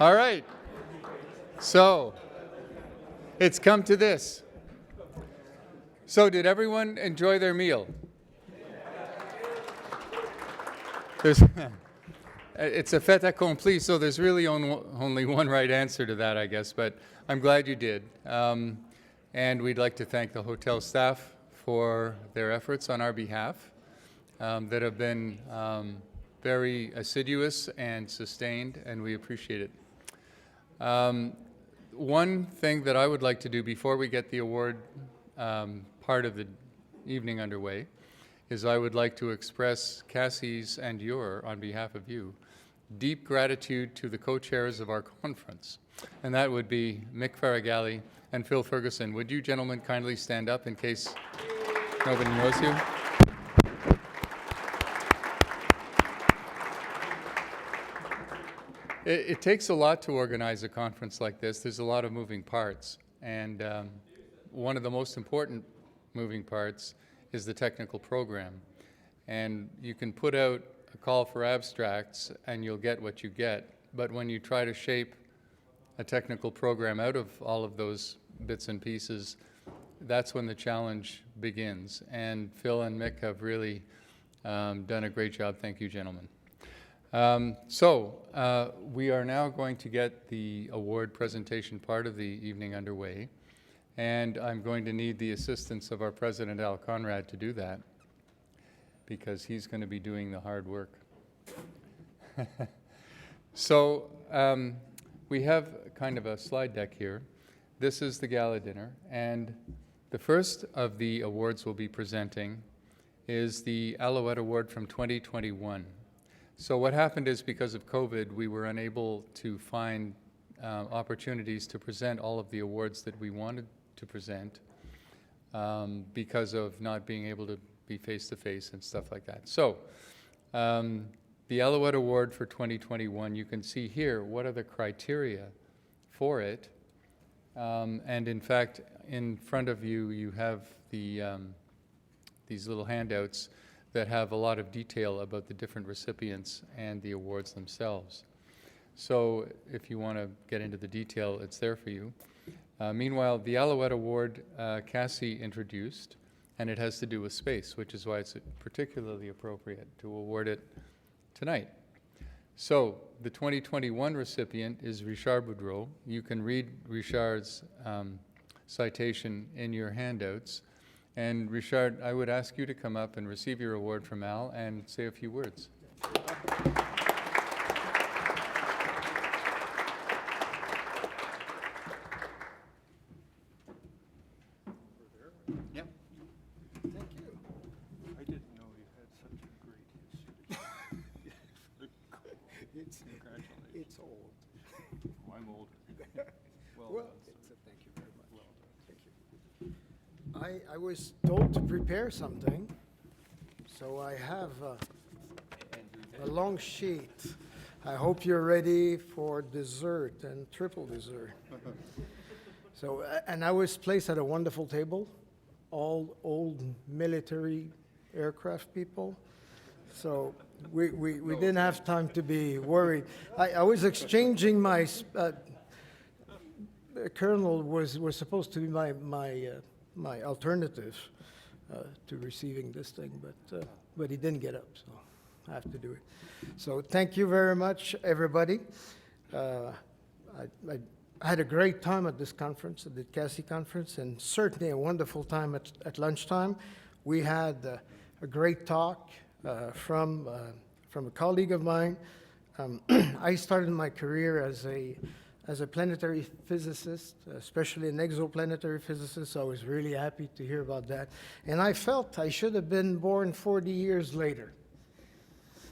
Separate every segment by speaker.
Speaker 1: All right. So, it's come to this. So, did everyone enjoy their meal? It's a fait accompli, so there's really only one right answer to that, I guess, but I'm glad you did. And we'd like to thank the hotel staff for their efforts on our behalf that have been very assiduous and sustained, and we appreciate it. One thing that I would like to do before we get the award part of the evening underway is I would like to express CASI's and your, on behalf of you, deep gratitude to the co-chairs of our conference. And that would be Mick Farragalli and Phil Ferguson. Would you gentlemen kindly stand up in case nobody knows you? It takes a lot to organize a conference like this. There's a lot of moving parts. And one of the most important moving parts is the technical program. And you can put out a call for abstracts and you'll get what you get. But when you try to shape a technical program out of all of those bits and pieces, that's when the challenge begins. And Phil and Mick have really done a great job. Thank you, gentlemen. We are now going to get the award presentation part of the evening underway. And I'm going to need the assistance of our president, Al Conrad, to do that, because he's going to be doing the hard work. We have kind of a slide deck here. This is the gala dinner, and the first of the awards we'll be presenting is the Alouette Award from 2021. So what happened is, because of COVID, we were unable to find opportunities to present all of the awards that we wanted to present because of not being able to be face-to-face and stuff like that. So the Alouette Award for 2021, you can see here what are the criteria for it. And in fact, in front of you, you have the these little handouts that have a lot of detail about the different recipients and the awards themselves. So if you want to get into the detail, it's there for you. Meanwhile, the Alouette Award, CASI introduced, and it has to do with space, which is why it's particularly appropriate to award it tonight. So the 2021 recipient is Richard Boudreault. You can read Richard's citation in your handouts. And Richard, I would ask you to come up and receive your award from Al and say a few words. Yep.
Speaker 2: Thank you. I didn't know you had such a great history. Congratulations.
Speaker 3: It's old.
Speaker 2: Oh, I'm older.
Speaker 3: Well, thank you very much. Well done. Thank you. I was told to prepare something, so I have a long sheet. I hope you're ready for dessert and triple dessert. So, and I was placed at a wonderful table, all old military aircraft people. So we didn't have time to be worried. I was exchanging my, Colonel was supposed to be my alternative to receiving this thing, but he didn't get up, so I have to do it. So thank you very much, everybody. I had a great time at this conference, at the CASI conference, and certainly a wonderful time at lunchtime. We had a great talk from a colleague of mine. I started my career as a planetary physicist, especially an exoplanetary physicist, so I was really happy to hear about that. And I felt I should have been born 40 years later.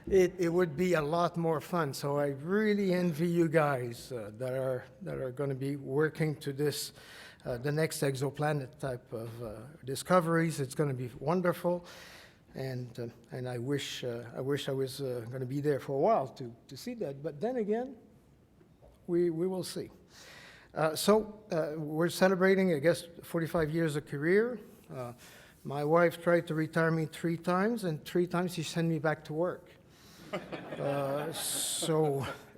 Speaker 3: It would be a lot more fun, so I really envy you guys that are going to be working to this, the next exoplanet type of discoveries. It's going to be wonderful, and I wish I was going to be there for a while to see that. But then again, we will see. We're celebrating, I guess, 45 years of career. My wife tried to retire me 3 times, and 3 times she sent me back to work.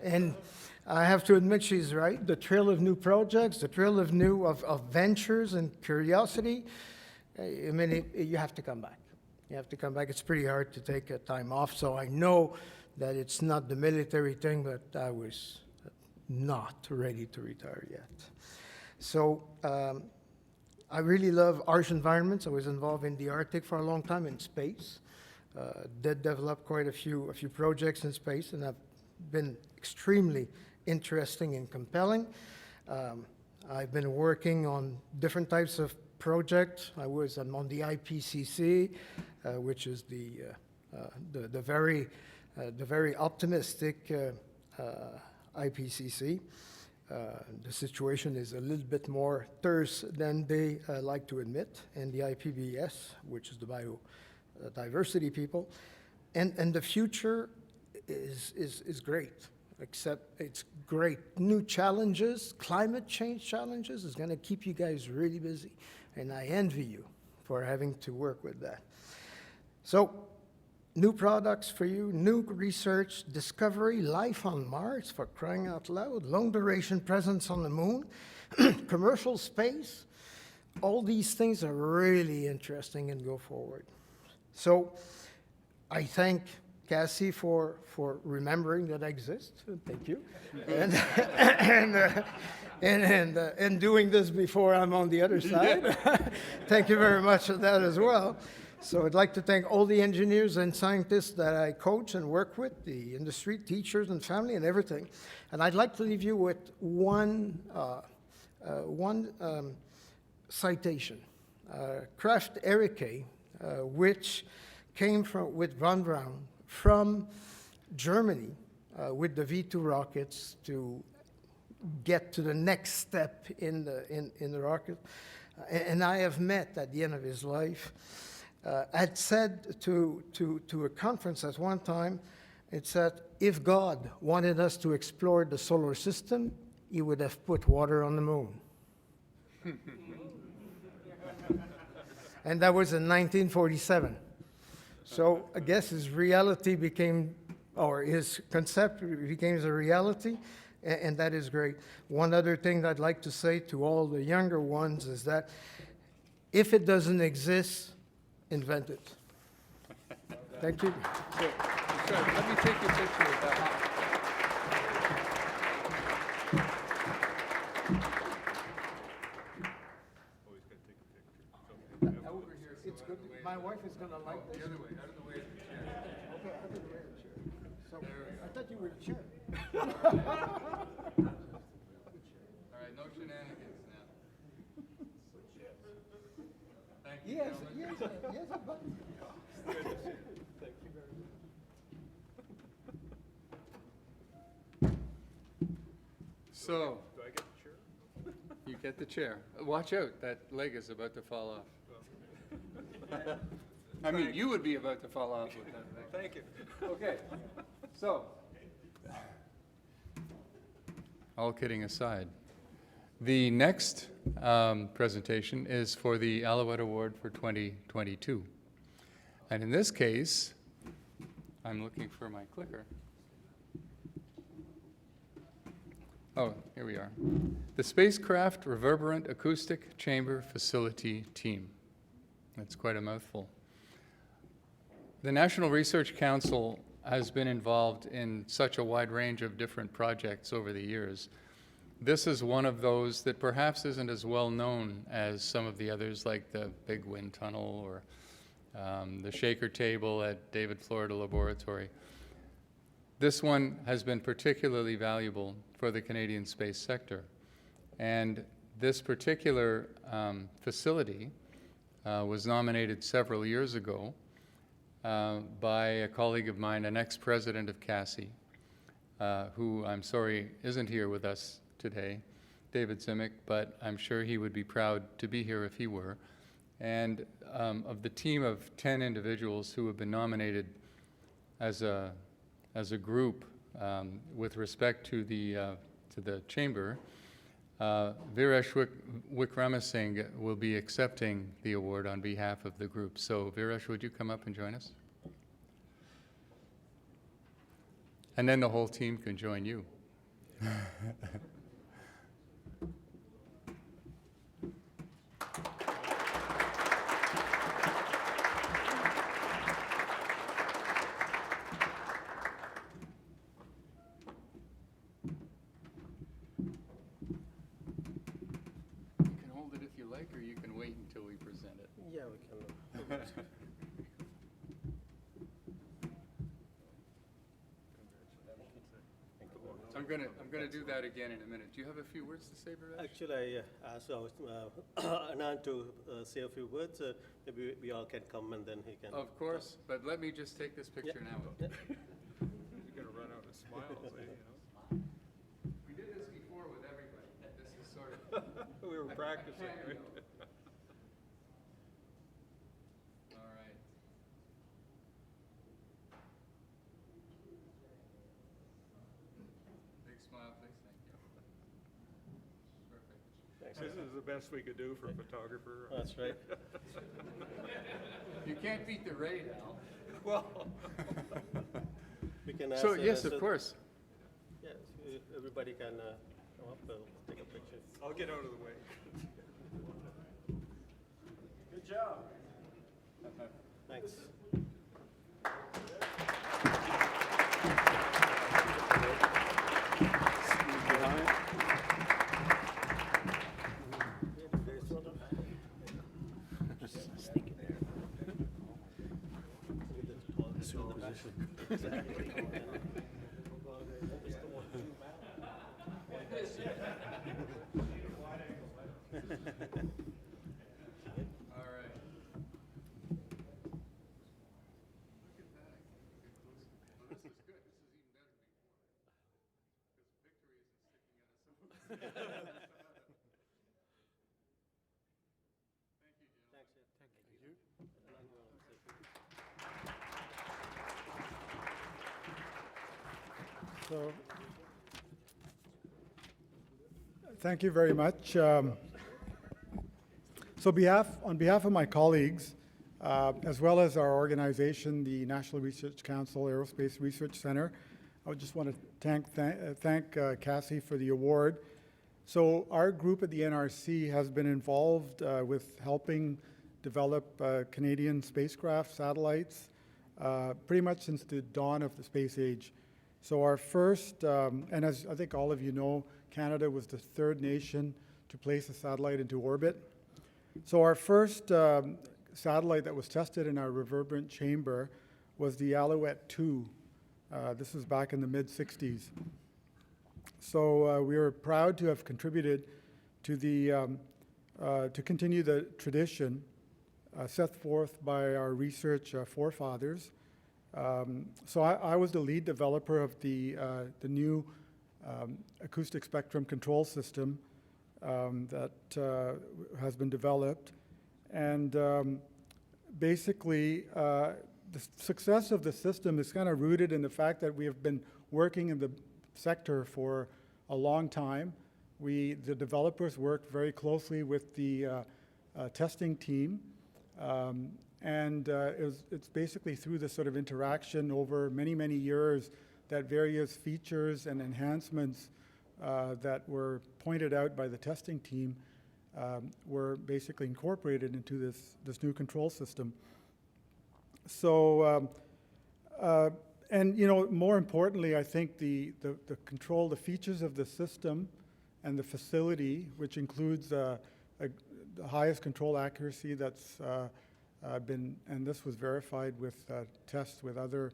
Speaker 3: And I have to admit she's right. The thrill of new projects, the thrill of of ventures and curiosity, I mean, you have to come back. You have to come back. It's pretty hard to take a time off, so I know that it's not the military thing, but I was not ready to retire yet. So I really love harsh environments. I was involved in the Arctic for a long time in space. Did develop quite a few projects in space, and have been extremely interesting and compelling. I've been working on different types of projects. I'm on the IPCC, which is the very optimistic IPCC. The situation is a little bit more terse than they like to admit, and the IPBES, which is the biodiversity people, and the future is great. Except it's great. New challenges, climate change challenges, is going to keep you guys really busy, and I envy you for having to work with that. So, new products for you, new research, discovery, life on Mars, for crying out loud, long-duration presence on the moon, commercial space. All these things are really interesting and go forward. So I thank CASI for remembering that I exist. Thank you. And doing this before I'm on the other side. Thank you very much for that as well. So I'd like to thank all the engineers and scientists that I coach and work with, the industry, teachers and family and everything. And I'd like to leave you with one citation. Kraft Erike, which came with Von Braun from Germany with the V2 rockets to get to the next step in the rocket. And I have met at the end of his life, had said to a conference at one time, it said, if God wanted us to explore the solar system, he would have put water on the moon. And that was in 1947. So I guess his reality became, or his concept became a reality, and that is great. One other thing that I'd like to say to all the younger ones is that if it doesn't exist, invent it. Thank you.
Speaker 1: So, sorry, let me take your picture of that. Over here.
Speaker 3: It's good. My wife is going to like this.
Speaker 1: The other way, out of the way of the chair.
Speaker 3: Okay, out of the way of the chair. So, I thought you were the chair.
Speaker 1: All right, no shenanigans now. Thank you,
Speaker 3: Yes,
Speaker 1: gentlemen.
Speaker 3: yes, a button.
Speaker 2: Thank you very much.
Speaker 1: So,
Speaker 2: Do I get the chair?
Speaker 1: you get the chair. Watch out, that leg is about to fall off. I mean, you would be about to fall off with that leg.
Speaker 2: Thank you.
Speaker 1: Okay, so, all kidding aside, the next presentation is for the Alouette Award for 2022. And in this case, I'm looking for my clicker. Oh, here we are. The Spacecraft Reverberant Acoustic Chamber Facility Team. That's quite a mouthful. The National Research Council has been involved in such a wide range of different projects over the years. This is one of those that perhaps isn't as well known as some of the others, like the Big Wind Tunnel or the Shaker Table at David Florida Laboratory. This one has been particularly valuable for the Canadian space sector. And this particular facility was nominated several years ago by a colleague of mine, an ex-president of CASI, who I'm sorry isn't here with us today, David Zimick, but I'm sure he would be proud to be here if he were. And of the team of 10 individuals who have been nominated as a group with respect to the chamber, Viresh Wickramasinghe will be accepting the award on behalf of the group. So Viresh, would you come up and join us? And then the whole team can join you. You can hold it if you like, or you can wait until we present it.
Speaker 4: Yeah, we can.
Speaker 1: I'm gonna do that again in a minute. Do you have a few words to say, Bhavesh?
Speaker 4: Actually, I asked Anand to say a few words. Maybe we all can come and then he can.
Speaker 1: Of course, but let me just take this picture now.
Speaker 2: You're gonna run out of smiles, eh, you know?
Speaker 1: We did this before with everybody. This is sort of.
Speaker 2: We were practicing, right?
Speaker 1: All right. Big smile, please. Thank you. Perfect.
Speaker 4: Thanks.
Speaker 2: This is the best we could do for a photographer.
Speaker 4: That's right.
Speaker 1: You can't beat the raid, Al.
Speaker 2: Well,
Speaker 4: We can ask.
Speaker 1: So, yes, of course.
Speaker 4: Yes, everybody can come up and take a picture.
Speaker 2: I'll get out of the way.
Speaker 4: Good job. Thanks.
Speaker 1: All right. Look at that. I can get closer. Well, this is good. This is even better than before. Because victory isn't sticking out of someone. Thank you, gentlemen.
Speaker 4: Thanks. Thank you.
Speaker 5: So, thank you very much. On behalf of my colleagues, as well as our organization, the National Research Council Aerospace Research Center, I would just want to thank CASI for the award. So our group at the NRC has been involved with helping develop Canadian spacecraft satellites pretty much since the dawn of the space age. So our first, and as I think all of you know, Canada was the third nation to place a satellite into orbit. So our first satellite that was tested in our Reverberant chamber was the Alouette 2. This was back in the mid-60s. So we are proud to have contributed to to continue the tradition set forth by our research forefathers. So I was the lead developer of the new acoustic spectrum control system that has been developed. And basically, the success of the system is kind of rooted in the fact that we have been working in the sector for a long time. The developers worked very closely with the testing team. It's basically through this sort of interaction over many, many years that various features and enhancements that were pointed out by the testing team were basically incorporated into this new control system. So, and you know, more importantly, I think the control, the features of the system and the facility, which includes the highest control accuracy that's been, and this was verified with tests with other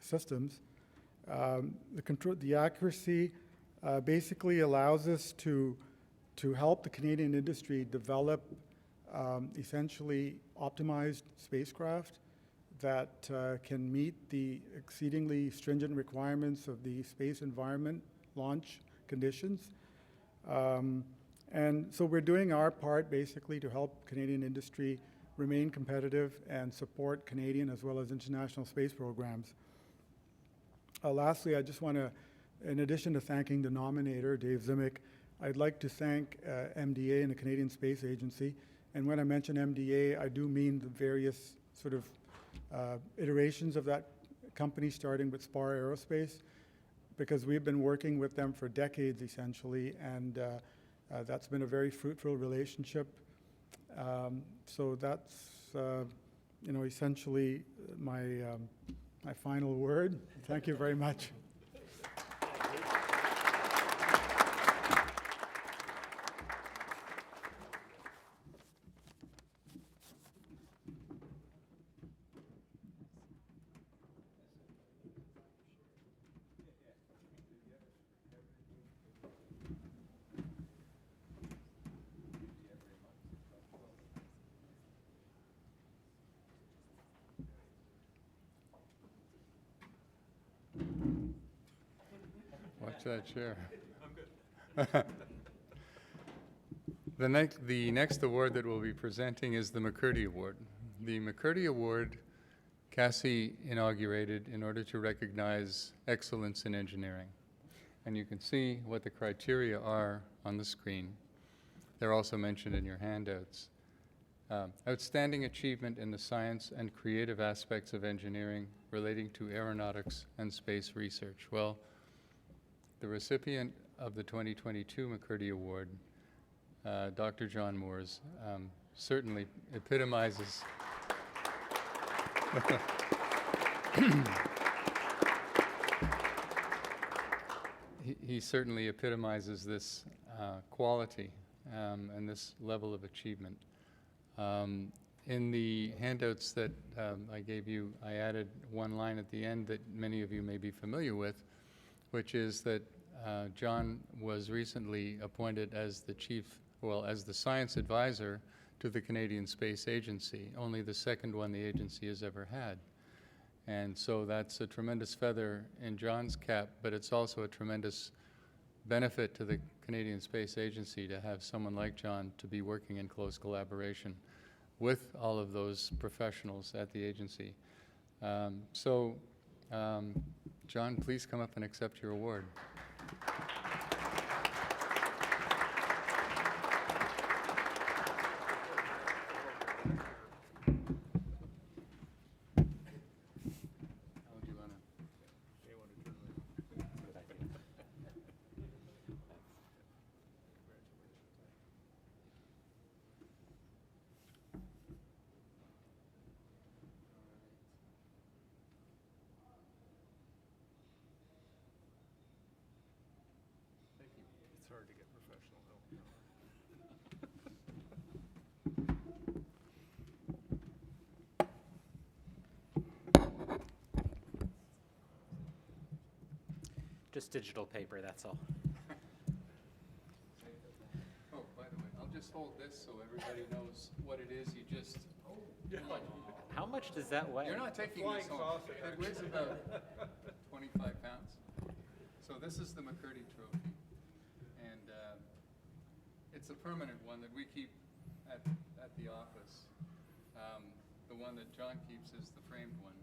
Speaker 5: systems. The accuracy basically allows us to help the Canadian industry develop essentially optimized spacecraft that can meet the exceedingly stringent requirements of the space environment launch conditions. And so we're doing our part basically to help Canadian industry remain competitive and support Canadian as well as international space programs. Lastly, I just want to, in addition to thanking the nominator, Dave Zimick, I'd like to thank MDA and the Canadian Space Agency. And when I mention MDA, I do mean the various sort of iterations of that company, starting with Spar Aerospace. because we've been working with them for decades, essentially, and that's been a very fruitful relationship. So that's, essentially my, my final word. Thank you very much.
Speaker 1: Watch that chair. The next award that we'll be presenting is the McCurdy Award. The McCurdy Award, CASI inaugurated in order to recognize excellence in engineering. And you can see what the criteria are on the screen. They're also mentioned in your handouts. Outstanding achievement in the science and creative aspects of engineering relating to aeronautics and space research. Well, the recipient of the 2022 McCurdy Award, Dr. John Moores, certainly epitomizes he certainly epitomizes this quality and this level of achievement. In the handouts that I gave you, I added one line at the end that many of you may be familiar with, which is that John was recently appointed as as the science advisor to the Canadian Space Agency, only the second one the agency has ever had. And so that's a tremendous feather in John's cap, but it's also a tremendous benefit to the Canadian Space Agency to have someone like John to be working in close collaboration with all of those professionals at the agency. John, please come up and accept your award.
Speaker 2: It's hard to get professional help.
Speaker 6: Just digital paper, that's all.
Speaker 1: Oh, by the way, I'll just hold this so everybody knows what it is you just.
Speaker 6: How much does that weigh?
Speaker 1: You're not taking this home. It weighs about 25 pounds. So this is the McCurdy Trophy. And it's a permanent one that we keep at the office. The one that John keeps is the framed one.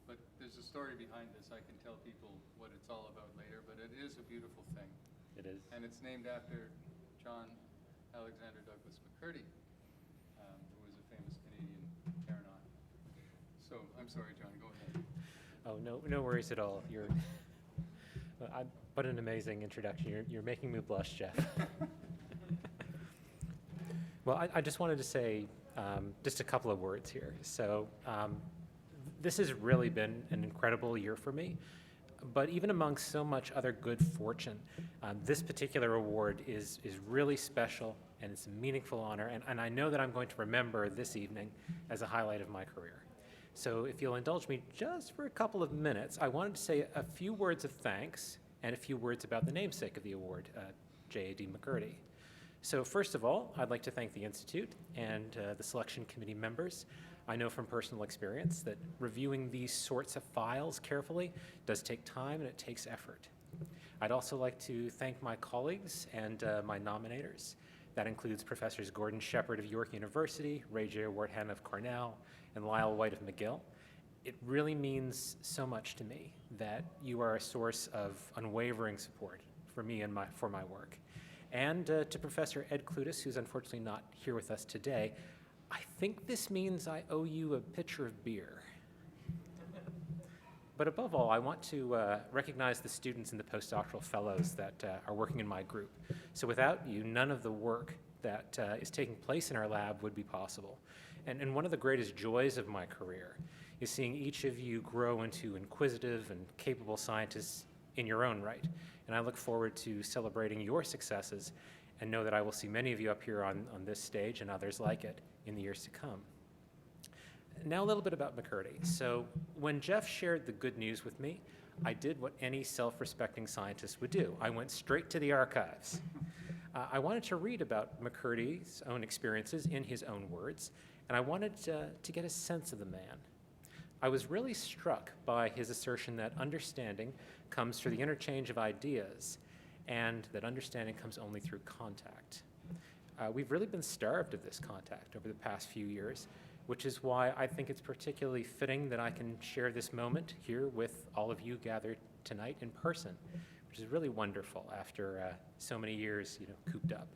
Speaker 1: But there's a story behind this. I can tell people what it's all about later, but it is a beautiful thing.
Speaker 6: It is.
Speaker 1: And it's named after John Alexander Douglas McCurdy, who was a famous Canadian aeronaut. So, I'm sorry, John, go ahead.
Speaker 6: Oh, no worries at all. What an amazing introduction. You're making me blush, Jeff. Well, I just wanted to say just a couple of words here. So this has really been an incredible year for me. But even among so much other good fortune, this particular award is really special, and it's a meaningful honor. And I know that I'm going to remember this evening as a highlight of my career. So if you'll indulge me just for a couple of minutes, I wanted to say a few words of thanks and a few words about the namesake of the award, J.A.D. McCurdy. So first of all, I'd like to thank the Institute and the selection committee members. I know from personal experience that reviewing these sorts of files carefully does take time and it takes effort. I'd also like to thank my colleagues and my nominators. That includes Professors Gordon Shepherd of York University, Ray J. Warthan of Cornell, and Lyle White of McGill. It really means so much to me that you are a source of unwavering support for me and for my work. And to Professor Ed Clutis, who's unfortunately not here with us today, I think this means I owe you a pitcher of beer. But above all, I want to recognize the students and the postdoctoral fellows that are working in my group. So without you, none of the work that is taking place in our lab would be possible. And one of the greatest joys of my career is seeing each of you grow into inquisitive and capable scientists in your own right. And I look forward to celebrating your successes and know that I will see many of you up here on this stage and others like it in the years to come. Now a little bit about McCurdy. So when Jeff shared the good news with me, I did what any self-respecting scientist would do. I went straight to the archives. I wanted to read about McCurdy's own experiences in his own words, and I wanted to get a sense of the man. I was really struck by his assertion that understanding comes through the interchange of ideas, and that understanding comes only through contact. We've really been starved of this contact over the past few years, which is why I think it's particularly fitting that I can share this moment here with all of you gathered tonight in person, which is really wonderful after so many years, cooped up.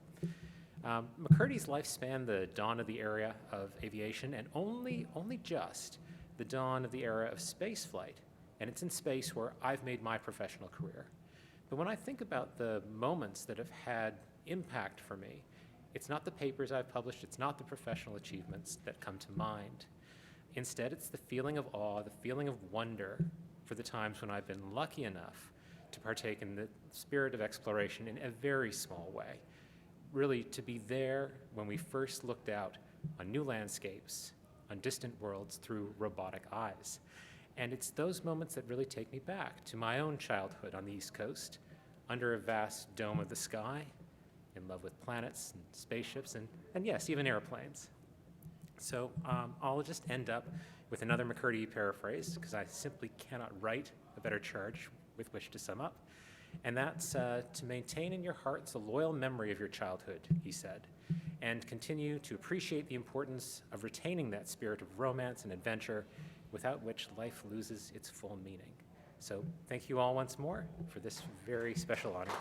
Speaker 6: McCurdy's life spanned the dawn of the era of aviation and only just the dawn of the era of space flight, and it's in space where I've made my professional career. But when I think about the moments that have had impact for me, it's not the papers I've published, it's not the professional achievements that come to mind. Instead, it's the feeling of awe, the feeling of wonder for the times when I've been lucky enough to partake in the spirit of exploration in a very small way. Really, to be there when we first looked out on new landscapes, on distant worlds through robotic eyes. And it's those moments that really take me back to my own childhood on the East Coast, under a vast dome of the sky, in love with planets and spaceships and yes, even airplanes. So I'll just end up with another McCurdy paraphrase, because I simply cannot write a better charge with which to sum up. And that's to maintain in your hearts a loyal memory of your childhood, he said, and continue to appreciate the importance of retaining that spirit of romance and adventure, without which life loses its full meaning. So thank you all once more for this very special honor.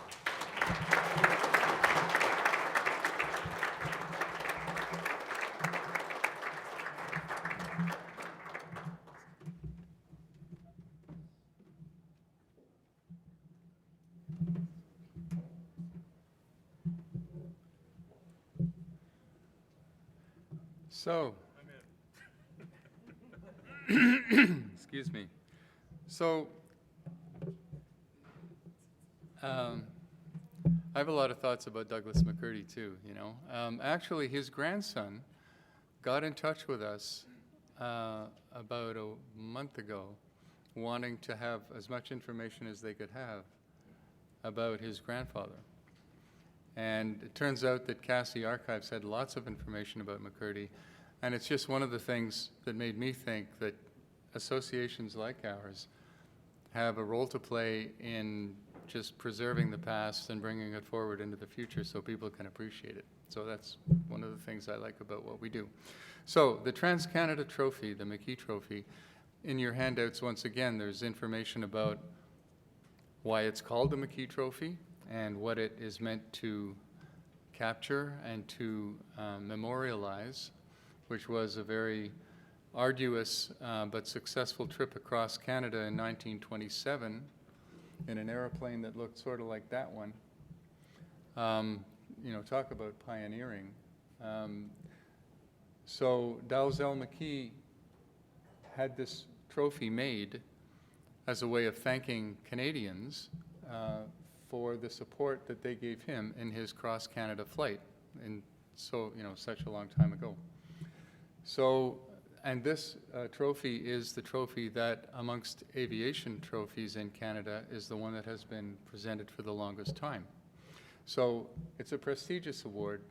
Speaker 1: So, excuse me. So, I have a lot of thoughts about Douglas McCurdy too, Actually, his grandson got in touch with us about a month ago, wanting to have as much information as they could have about his grandfather. And it turns out that CASI Archives had lots of information about McCurdy, and it's just one of the things that made me think that associations like ours have a role to play in just preserving the past and bringing it forward into the future so people can appreciate it. So that's one of the things I like about what we do. So the Trans-Canada Trophy, the McKee Trophy, in your handouts, once again, there's information about why it's called the McKee Trophy and what it is meant to capture and to memorialize, which was a very arduous but successful trip across Canada in 1927 in an airplane that looked sort of like that one. Talk about pioneering. So Dalzell McKee had this trophy made as a way of thanking Canadians for the support that they gave him in his cross-Canada flight, such a long time ago. So, and this trophy is the trophy that, amongst aviation trophies in Canada, is the one that has been presented for the longest time. So it's a prestigious award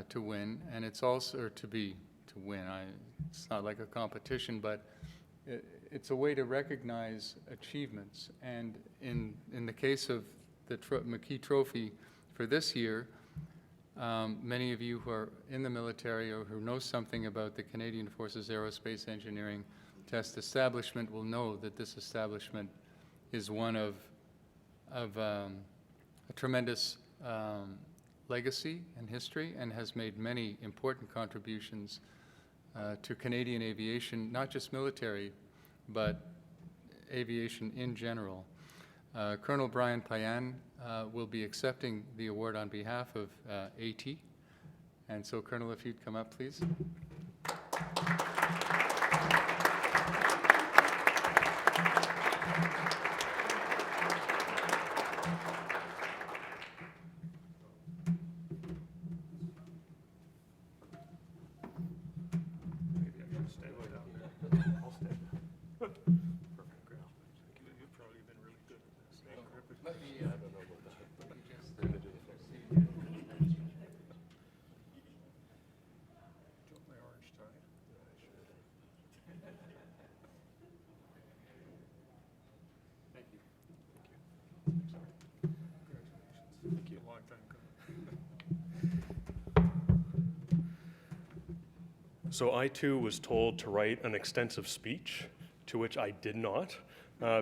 Speaker 1: to win, and it's also to win. It's not like a competition, but it's a way to recognize achievements. And in the case of the McKee Trophy for this year, many of you who are in the military or who know something about the Canadian Forces Aerospace Engineering Test Establishment will know that this establishment is one of a tremendous legacy and history, and has made many important contributions to Canadian aviation, not just military, but aviation in general. Colonel Brian Payan will be accepting the award on behalf of AT. And so, Colonel, if you'd come up, please.
Speaker 2: Maybe I should stand way down there. I'll stand. Perfect, great. Thank you. You've probably been really good at this.
Speaker 1: Let me,
Speaker 2: I don't know about that.
Speaker 1: let me just,
Speaker 2: We're gonna do the thing. Do you want my orange tie? Yeah, I should.
Speaker 1: thank you.
Speaker 2: Sorry. Congratulations. Thank you. A long time coming.
Speaker 7: So I too was told to write an extensive speech, to which I did not,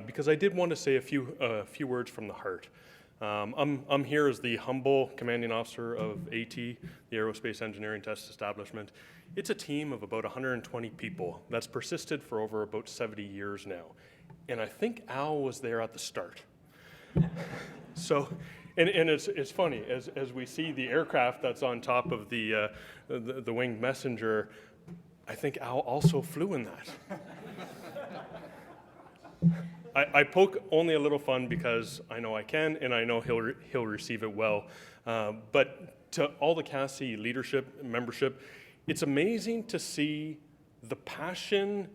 Speaker 7: because I did want to say a few words from the heart. I'm here as the humble commanding officer of AT, the Aerospace Engineering Test Establishment. It's a team of about 120 people that's persisted for over about 70 years now. And I think Al was there at the start. So, and it's funny, as we see the aircraft that's on top of the winged messenger, I think Al also flew in that. I poke only a little fun because I know I can, and I know he'll receive it well. But to all the CASI leadership, membership, it's amazing to see the passion,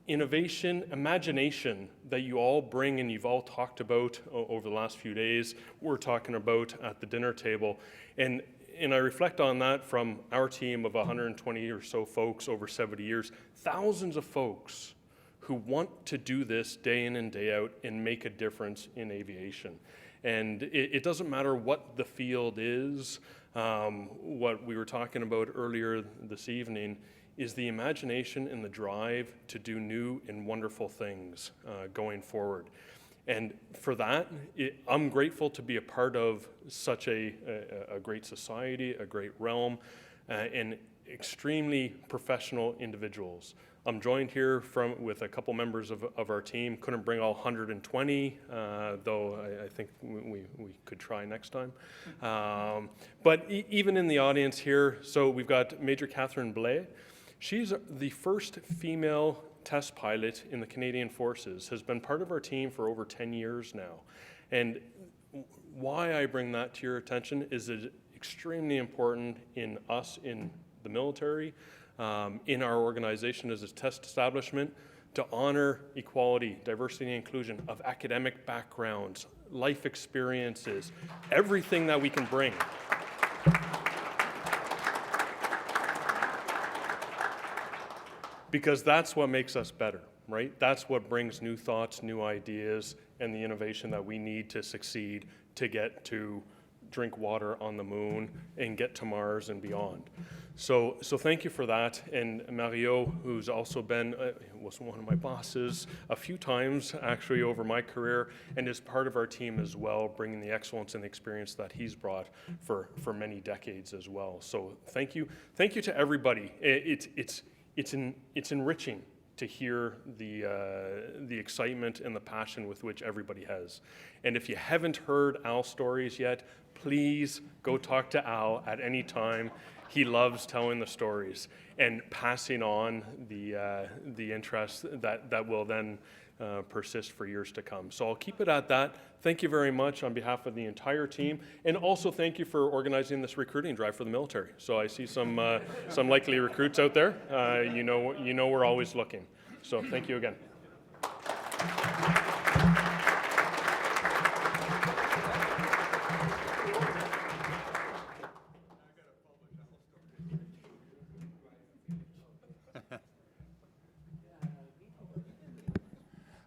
Speaker 7: innovation, imagination that you all bring and you've all talked about over the last few days. We're talking about at the dinner table. And I reflect on that from our team of 120 or so folks over 70 years, thousands of folks who want to do this day in and day out and make a difference in aviation. And it doesn't matter what the field is. What we were talking about earlier this evening is the imagination and the drive to do new and wonderful things going forward. And for that, I'm grateful to be a part of such a great society, a great realm, and extremely professional individuals. I'm joined here with a couple members of our team. Couldn't bring all 120, though I think we could try next time. But even in the audience here, so we've got Major Catherine Blais. She's the first female test pilot in the Canadian Forces, has been part of our team for over 10 years now. And why I bring that to your attention is it's extremely important in us in the military, in our organization as a test establishment, to honor equality, diversity, and inclusion of academic backgrounds, life experiences, everything that we can bring. Because that's what makes us better, right? That's what brings new thoughts, new ideas, and the innovation that we need to succeed to get to drink water on the moon and get to Mars and beyond. So thank you for that. And Mario, who's also been, was one of my bosses a few times actually over my career, and is part of our team as well, bringing the excellence and the experience that he's brought for many decades as well. So thank you. Thank you to everybody. It's enriching to hear the excitement and the passion with which everybody has. And if you haven't heard Al's stories yet, please go talk to Al at any time. He loves telling the stories and passing on the interest that will then persist for years to come. So I'll keep it at that. Thank you very much on behalf of the entire team, and also thank you for organizing this recruiting drive for the military. So I see some likely recruits out there. You know we're always looking. So thank you again.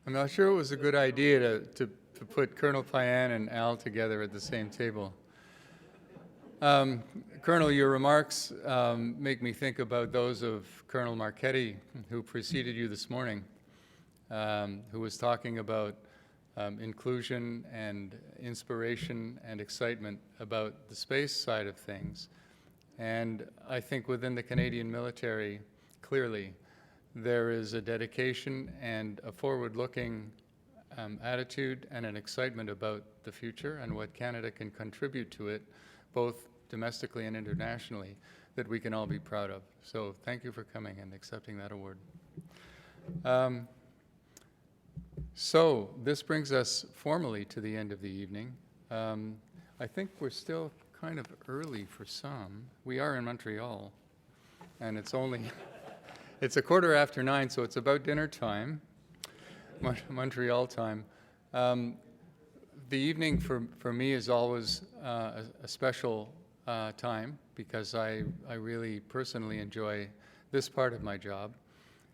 Speaker 1: I'm not sure it was a good idea to put Colonel Payan and Al together at the same table. Colonel, your remarks make me think about those of Colonel McKurdy, who preceded you this morning, who was talking about inclusion and inspiration and excitement about the space side of things. And I think within the Canadian military, clearly, there is a dedication and a forward-looking attitude and an excitement about the future and what Canada can contribute to it, both domestically and internationally, that we can all be proud of. So thank you for coming and accepting that award. So this brings us formally to the end of the evening. I think we're still kind of early for some. We are in Montreal, and it's only, it's 9:15, so it's about dinner time, Montreal time. The evening for me is always a special time because I really personally enjoy this part of my job.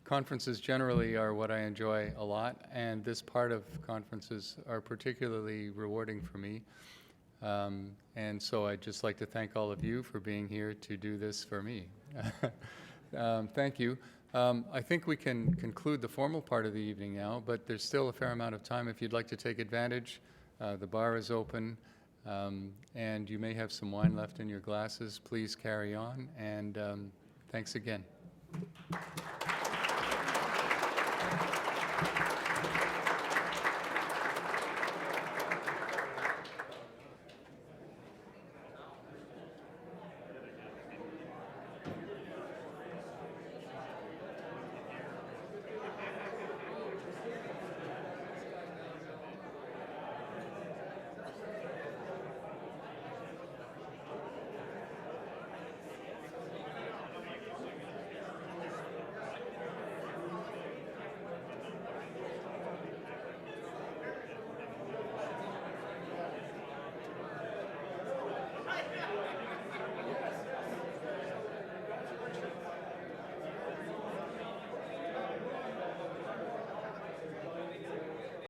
Speaker 1: Conferences generally are what I enjoy a lot, and this part of conferences are particularly rewarding for me. And so I'd just like to thank all of you for being here to do this for me. Thank you. I think we can conclude the formal part of the evening now, but there's still a fair amount of time if you'd like to take advantage. The bar is open, and you may have some wine left in your glasses. Please carry on, and thanks again.